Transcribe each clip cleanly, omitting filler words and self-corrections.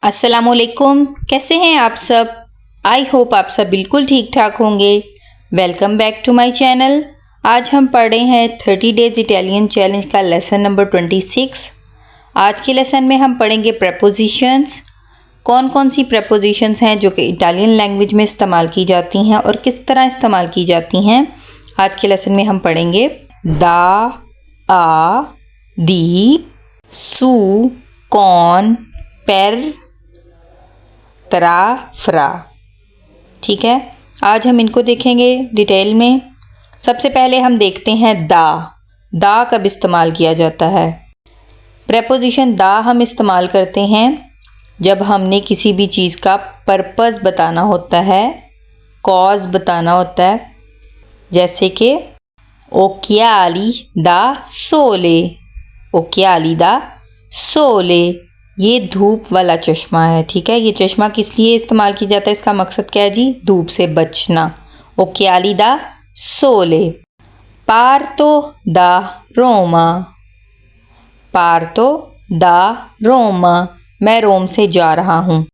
अस्सलामुअलैकुम, कैसे हैं आप सब। आई होप आप सब बिल्कुल ठीक ठाक होंगे। Welcome back to my channel. आज हम पढ़ रहे हैं 30 डेज इटालियन चैलेंज का लेसन नंबर 26। आज के लेसन में हम पढ़ेंगे प्रेपोजिशंस। कौन कौन सी प्रेपोजिशंस हैं जो कि इटालियन लैंग्वेज में इस्तेमाल की जाती हैं और किस तरह इस्तेमाल की जाती हैं। आज के लेसन में हम पढ़ेंगे दा, आ, दी, सू, कौन, पर, तरा, फ्रा। ठीक है, आज हम इनको देखेंगे डिटेल में। सबसे पहले हम देखते हैं दा। दा कब इस्तेमाल किया जाता है। प्रेपोजिशन दा हम इस्तेमाल करते हैं जब हमने किसी भी चीज़ का पर्पस बताना होता है, कॉज बताना होता है। जैसे कि ओक्याली दा सोले, ओक्याली दा सोले, ये धूप वाला चश्मा है। ठीक है, ये चश्मा किस लिए इस्तेमाल किया जाता है, इसका मकसद क्या है जी, धूप से बचना। ओक्याली दा सोले। पार्तो दा रोमा, पार्तो दा रोमा, मैं रोम से जा रहा हूँ।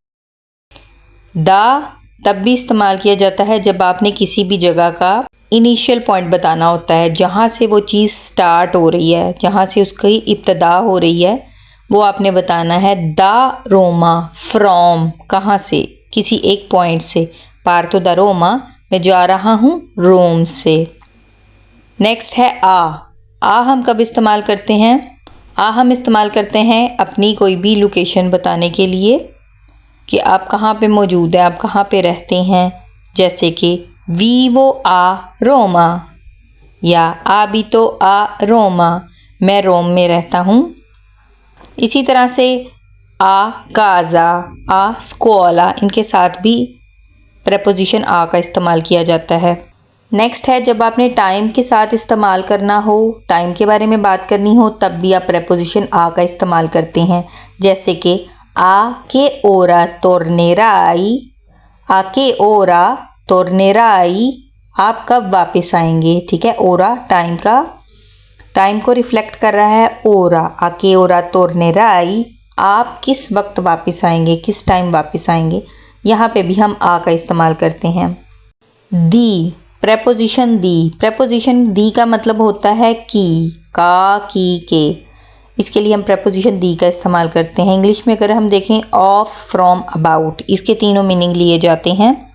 दा तब भी इस्तेमाल किया जाता है जब आपने किसी भी जगह का इनिशियल पॉइंट बताना होता है, जहाँ से वो चीज़ स्टार्ट हो रही है, जहाँ से उसकी इब्तदा हो रही है, वो आपने बताना है। दा रोमा, फ्रॉम, कहाँ से, किसी एक पॉइंट से। पार्तो दा रोमा, मैं जा रहा हूँ रोम से। नेक्स्ट है आ। आ हम कब इस्तेमाल करते हैं। आ हम इस्तेमाल करते हैं अपनी कोई भी लोकेशन बताने के लिए कि आप कहाँ पे मौजूद हैं, आप कहाँ पे रहते हैं। जैसे कि वीवो आ रोमा या आबितो आ रोमा, मैं रोम में रहता हूँ। इसी तरह से आ काजा, आ स्कुओला, इनके साथ भी प्रेपोजिशन आ का इस्तेमाल किया जाता है। नेक्स्ट है जब आपने टाइम के साथ इस्तेमाल करना हो, टाइम के बारे में बात करनी हो, तब भी आप प्रेपोजिशन आ का इस्तेमाल करते हैं। जैसे कि आ के ओरा तोर्नेराई, आ के ओरा तोर्नेराई, आप कब वापस आएंगे। ठीक है, ओरा टाइम का, टाइम को रिफ्लेक्ट कर रहा है। ओरा, आके ओरा तोर्नेराई, आप किस वक्त वापस आएंगे, किस टाइम वापस आएंगे। यहाँ पे भी हम आ का इस्तेमाल करते हैं। दी, प्रेपोजिशन दी। प्रेपोजिशन दी का मतलब होता है की, का, की, के। इसके लिए हम प्रेपोजिशन दी का इस्तेमाल करते हैं। इंग्लिश में अगर हम देखें ऑफ, फ्रॉम, अबाउट, इसके तीनों मीनिंग लिए जाते हैं।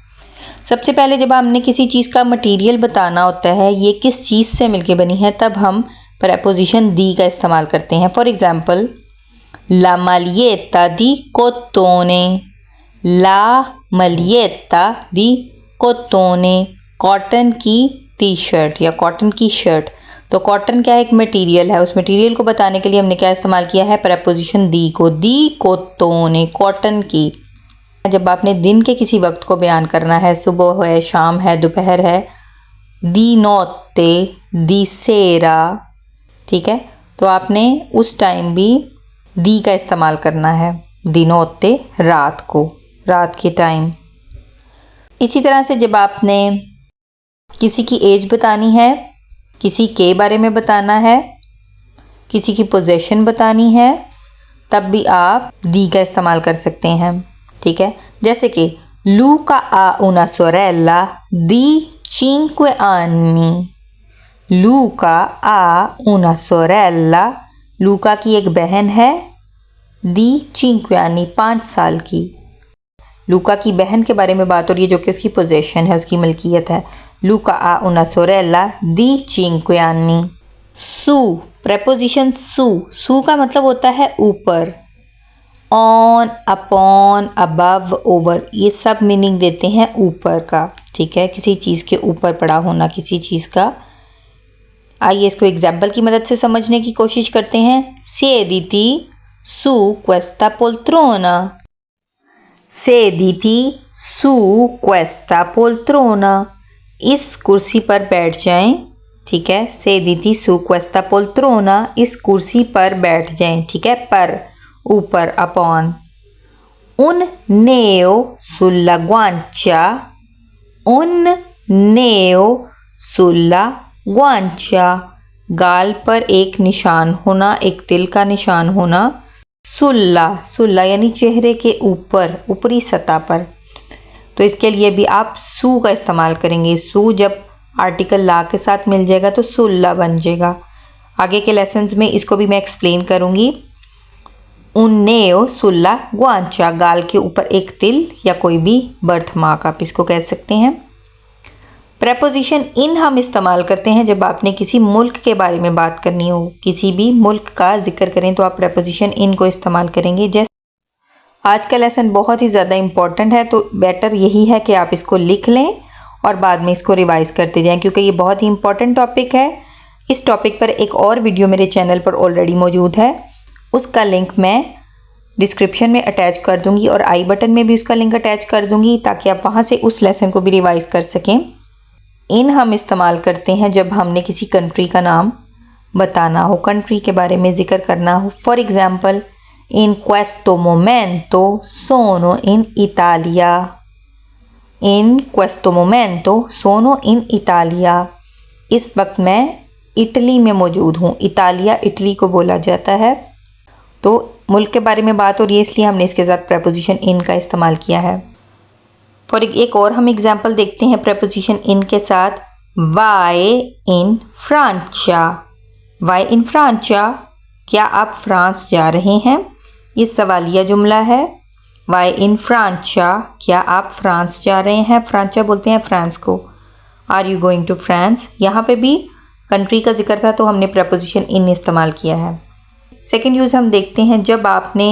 सबसे पहले जब हमने किसी चीज़ का मटेरियल बताना होता है, ये किस चीज़ से मिलके बनी है, तब हम प्रेपोजिशन दी का इस्तेमाल करते हैं। फॉर एग्जाम्पल, ला मालिएता दी कोतोने, ला मालिएता दी कोतोने, कॉटन की टी शर्ट या कॉटन की शर्ट। तो कॉटन क्या है, एक मटेरियल है। उस मटेरियल को बताने के लिए हमने क्या इस्तेमाल किया है, प्रेपोजिशन दी को। दी कोतोने, कॉटन की। जब आपने दिन के किसी वक्त को बयान करना है, सुबह है, शाम है, दोपहर है, दी नोते, दी सेरा। ठीक है, तो आपने उस टाइम भी दी का इस्तेमाल करना है। दी नोते, रात को, रात के टाइम। इसी तरह से जब आपने किसी की एज बतानी है, किसी के बारे में बताना है, किसी की पोजीशन बतानी है, तब भी आप दी का इस्तेमाल कर सकते हैं। ठीक है, जैसे कि लूका आ उना सोरेला दी चिंक्वे आनी, लूका आ उना सोरेला, लूका की एक बहन है, दी चिंक्वे आनी, 5 साल की। लूका की बहन के बारे में बात हो रही है जो कि उसकी पोजेशन है, उसकी मलकियत है। लूका आ उना सोरेला दी चिंक्वे आनी। सू, प्रेपोजिशन सू। सू का मतलब होता है ऊपर। ऑन, अपॉन, अबव, ओवर, ये सब मीनिंग देते हैं ऊपर का। ठीक है, किसी चीज़ के ऊपर पड़ा होना, किसी चीज़ का। आइए इसको एग्जाम्पल की मदद से समझने की कोशिश करते हैं। सेदिति su questa poltrona, सेदिति su questa poltrona, इस कुर्सी पर बैठ जाएं। ठीक है, सेदिति su questa poltrona, इस कुर्सी पर बैठ जाएं। ठीक है, पर, ऊपर, upon. un neo sulla guancia, un neo sulla guancia, गाल पर एक निशान होना, एक तिल का निशान होना। सुल्ला, सुल्ला यानी चेहरे के ऊपर, ऊपरी सतह पर। तो इसके लिए भी आप सू का इस्तेमाल करेंगे। सू जब आर्टिकल ला के साथ मिल जाएगा तो सुल्ला बन जाएगा। आगे के लेसन्स में इसको भी मैं एक्सप्लेन करूंगी। उन्नेओ सुल्ला गुआंचा, गाल के ऊपर एक तिल या कोई भी बर्थ मार्क आप इसको कह सकते हैं। प्रेपोजिशन इन हम इस्तेमाल करते हैं जब आपने किसी मुल्क के बारे में बात करनी हो, किसी भी मुल्क का जिक्र करें तो आप प्रेपोजिशन इन को इस्तेमाल करेंगे। जैसे आज का लेसन बहुत ही ज़्यादा इंपॉर्टेंट है, तो बेटर यही है कि आप इसको लिख लें और बाद में इसको रिवाइज करते जाएं, क्योंकि ये बहुत ही इंपॉर्टेंट टॉपिक है। इस टॉपिक पर एक और वीडियो मेरे चैनल पर ऑलरेडी मौजूद है, उसका लिंक मैं डिस्क्रिप्शन में अटैच कर दूंगी और आई बटन में भी उसका लिंक अटैच कर दूंगी, ताकि आप वहाँ से उस लेसन को भी रिवाइज कर सकें। इन हम इस्तेमाल करते हैं जब हमने किसी कंट्री का नाम बताना हो, कंट्री के बारे में जिक्र करना हो। फॉर एग्जाम्पल, इन क्वेस्तो मोमेंटो सोनो इन इटालिया, इन क्वेस्तो मोमेंटो सोनो इन इटालिया, इस वक्त मैं इटली में मौजूद हूँ। इटालिया इटली को बोला जाता है। तो मुल्क के बारे में बात हो रही है, इसलिए हमने इसके साथ प्रेपोजिशन इन का इस्तेमाल किया है। फॉर एक और हम एग्जाम्पल देखते हैं प्रेपोजिशन इन के साथ। वाई इन फ्रांचा, वाई इन फ्रांचा, क्या आप फ्रांस जा रहे हैं? ये सवालिया जुमला है। वाई इन फ्रांचा, क्या आप फ्रांस जा रहे हैं? फ्रांचा बोलते हैं फ्रांस को। Are you going to France? यहाँ पे भी कंट्री का जिक्र था तो हमने प्रेपोजिशन इन इस्तेमाल किया है। सेकेंड यूज़ हम देखते हैं जब आपने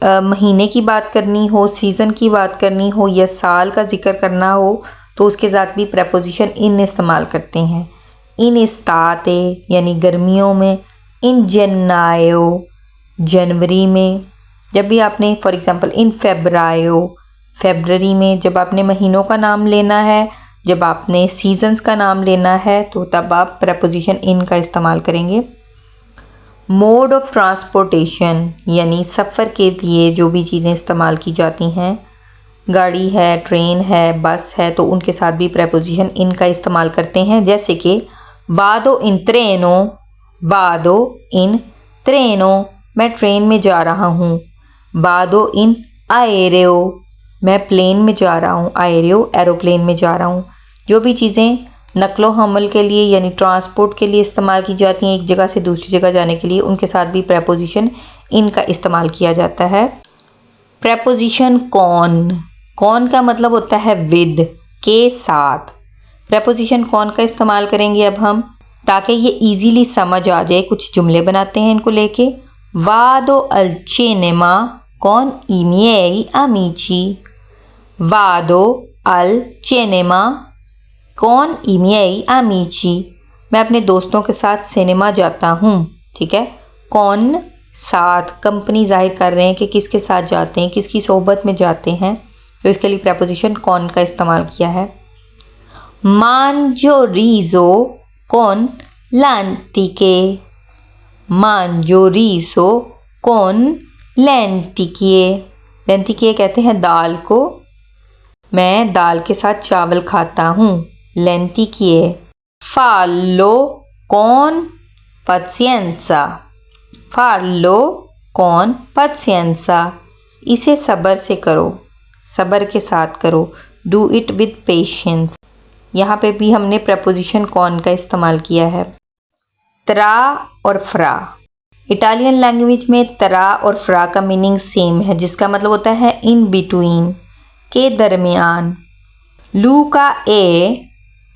महीने की बात करनी हो, सीज़न की बात करनी हो या साल का जिक्र करना हो, तो उसके साथ भी प्रेपोजिशन इन इस्तेमाल करते हैं। इन इस्ताते यानी गर्मियों में, इन जन्नायो जनवरी में। जब भी आपने फॉर एग्जांपल इन फेब्रायो फरवरी में, जब आपने महीनों का नाम लेना है, जब आपने सीजन्स का नाम लेना है, तो तब आप प्रेपोजिशन इन का इस्तेमाल करेंगे। मोड ऑफ ट्रांसपोर्टेशन यानी सफ़र के लिए जो भी चीज़ें इस्तेमाल की जाती हैं, गाड़ी है, ट्रेन है, बस है, तो उनके साथ भी प्रेपोजिशन इन का इस्तेमाल करते हैं। जैसे कि वादो इन ट्रेनो, वादो इन ट्रेनो, मैं ट्रेन में जा रहा हूँ। वादो इन आएरेओ, मैं प्लेन में जा रहा हूँ। आएरेओ एरोप्लेन में जा रहा हूँ। जो भी चीज़ें नकलो हमल के लिए यानी ट्रांसपोर्ट के लिए इस्तेमाल की जाती हैं एक जगह से दूसरी जगह जाने के लिए, उनके साथ भी प्रेपोजिशन इन का इस्तेमाल किया जाता है। प्रेपोजिशन कॉन, कॉन का मतलब होता है विद, के साथ। प्रेपोजिशन कॉन का इस्तेमाल करेंगे अब हम, ताकि ये इजीली समझ आ जाए। कुछ जुमले बनाते हैं इनको लेके। वादो अल चिनेमा कॉन ई मिei amici, वादो अल चिनेमा कौन ई मिei amici, मैं अपने दोस्तों के साथ सिनेमा जाता हूँ। ठीक है, कौन साथ, कंपनी जाहिर कर रहे हैं कि किसके साथ जाते हैं, किसकी सोहबत में जाते हैं, तो इसके लिए प्रेपोजिशन कौन का इस्तेमाल किया है। मांजो रीजो कौन लांतिके, मांजो रीजो कौन लेंतिकिए, लेंतिकिए कहते हैं दाल को। मैं दाल के साथ चावल खाता हूँ। लेंतिकिए। फालो कौन पसियंसा, फालो कौन पसियंसा, इसे सब्र से करो, सब्र के साथ करो। Do it with patience. यहाँ पे भी हमने प्रेपोजिशन कौन का इस्तेमाल किया है। त्रा और फ्रा, इटालियन लैंग्वेज में त्रा और फ्रा का मीनिंग सेम है, जिसका मतलब होता है इन बिटवीन, के दरमियान। लूका ए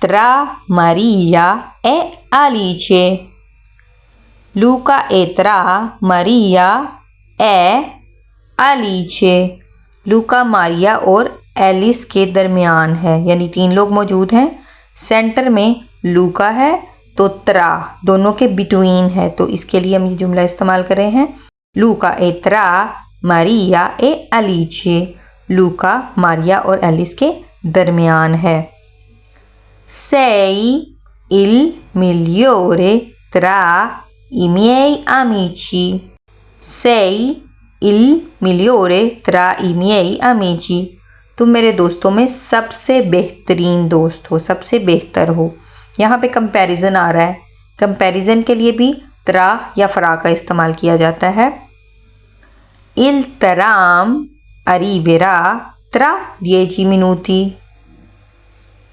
त्रा मारिया ए आलिचे, लूका ए त्रा मारिया ए आलिचे, लूका मारिया और एलिस के दरमियान है, यानी 3 लोग मौजूद हैं। सेंटर में लूका है तो त्रा दोनों के बिटवीन है, तो इसके लिए हम ये जुमला इस्तेमाल कर रहे हैं। लूका ए त्रा मारिया ए आलिचे, लूका मारिया और एलिस के दरमियान है। Sei il migliore tra i miei amici, sei il migliore tra i miei amici, तुम मेरे दोस्तों में सबसे बेहतरीन दोस्त हो, सबसे बेहतर हो। यहाँ पे कंपैरिजन आ रहा है, कंपैरिजन के लिए भी त्रा या फ्रा का इस्तेमाल किया जाता है। Il tram arriverà tra 10 minuti.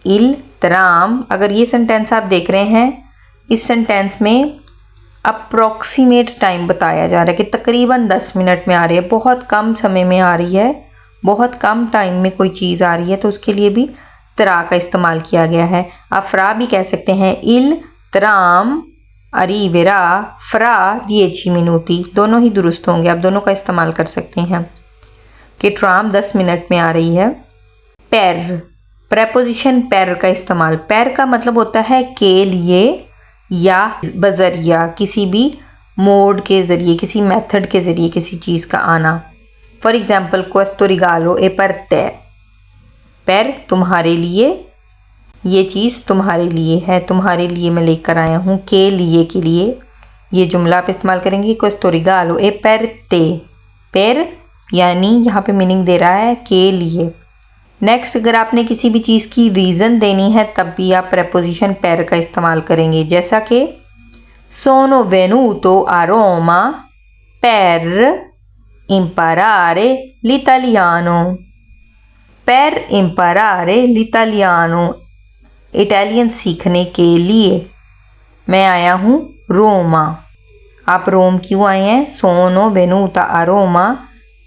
Il tram, अगर ये सेंटेंस आप देख रहे हैं, इस सेंटेंस में अप्रॉक्सीमेट टाइम बताया जा रहा है कि तकरीबन 10 मिनट में आ रही है, बहुत कम समय में आ रही है, बहुत कम टाइम में कोई चीज़ आ रही है, तो उसके लिए भी त्रा का इस्तेमाल किया गया है। आप फ्रा भी कह सकते हैं। इल त्राम अरीवेरा फ्रा 10 minuti, दोनों ही दुरुस्त होंगे, आप दोनों का इस्तेमाल कर सकते हैं कि ट्राम 10 मिनट में आ रही है। पैर, प्रेपोजिशन पैर का इस्तेमाल। पैर का मतलब होता है के लिए या बजरिया, किसी भी मोड के ज़रिए, किसी मेथड के ज़रिए किसी चीज़ का आना। For example, questo regalo è per te, पर तुम्हारे लिए, ये चीज़ तुम्हारे लिए है, तुम्हारे लिए मैं लेकर आया हूँ। के लिए ये जुमला आप इस्तेमाल करेंगे। questo regalo è per te, पर यानी यहाँ पे मीनिंग दे रहा है के लिए। नेक्स्ट, अगर आपने किसी भी चीज़ की रीज़न देनी है तब भी आप प्रेपोजिशन per का इस्तेमाल करेंगे, जैसा कि sono venuto a Roma per imparare l'italiano. Per imparare l'italiano, Italian सीखने के लिए मैं आया हूँ रोमा। आप रोम क्यों आए हैं? sono venuta a Roma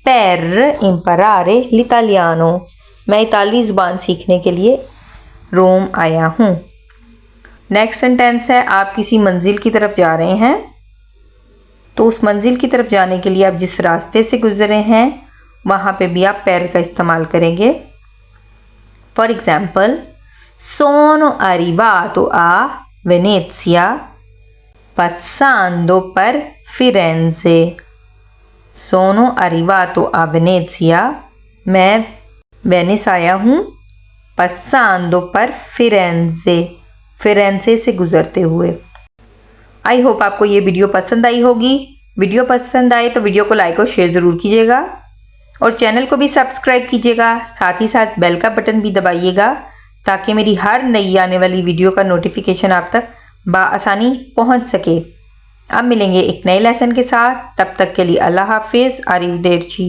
per imparare l'italiano, मैं इतालवी ज़ुबान सीखने के लिए रोम आया हूँ। नेक्स्ट सेंटेंस है, आप किसी मंजिल की तरफ जा रहे हैं, तो उस मंजिल की तरफ जाने के लिए आप जिस रास्ते से गुजरे हैं वहाँ पे भी आप पैर का इस्तेमाल करेंगे। For example, sono arrivato a Venezia passando per Firenze. sono arrivato a Venezia, मैं वेनिस आया हूँ, passando per Firenze, फिरेंसे से गुजरते हुए। आई होप आपको ये वीडियो पसंद आई होगी। वीडियो पसंद आए तो वीडियो को लाइक और शेयर ज़रूर कीजिएगा और चैनल को भी सब्सक्राइब कीजिएगा। साथ ही साथ बेल का बटन भी दबाइएगा ताकि मेरी हर नई आने वाली वीडियो का नोटिफिकेशन आप तक बआसानी पहुंच सके। अब मिलेंगे एक नए लेसन के साथ, तब तक के लिए अल्लाह हाफिज़। आरिफ देरची।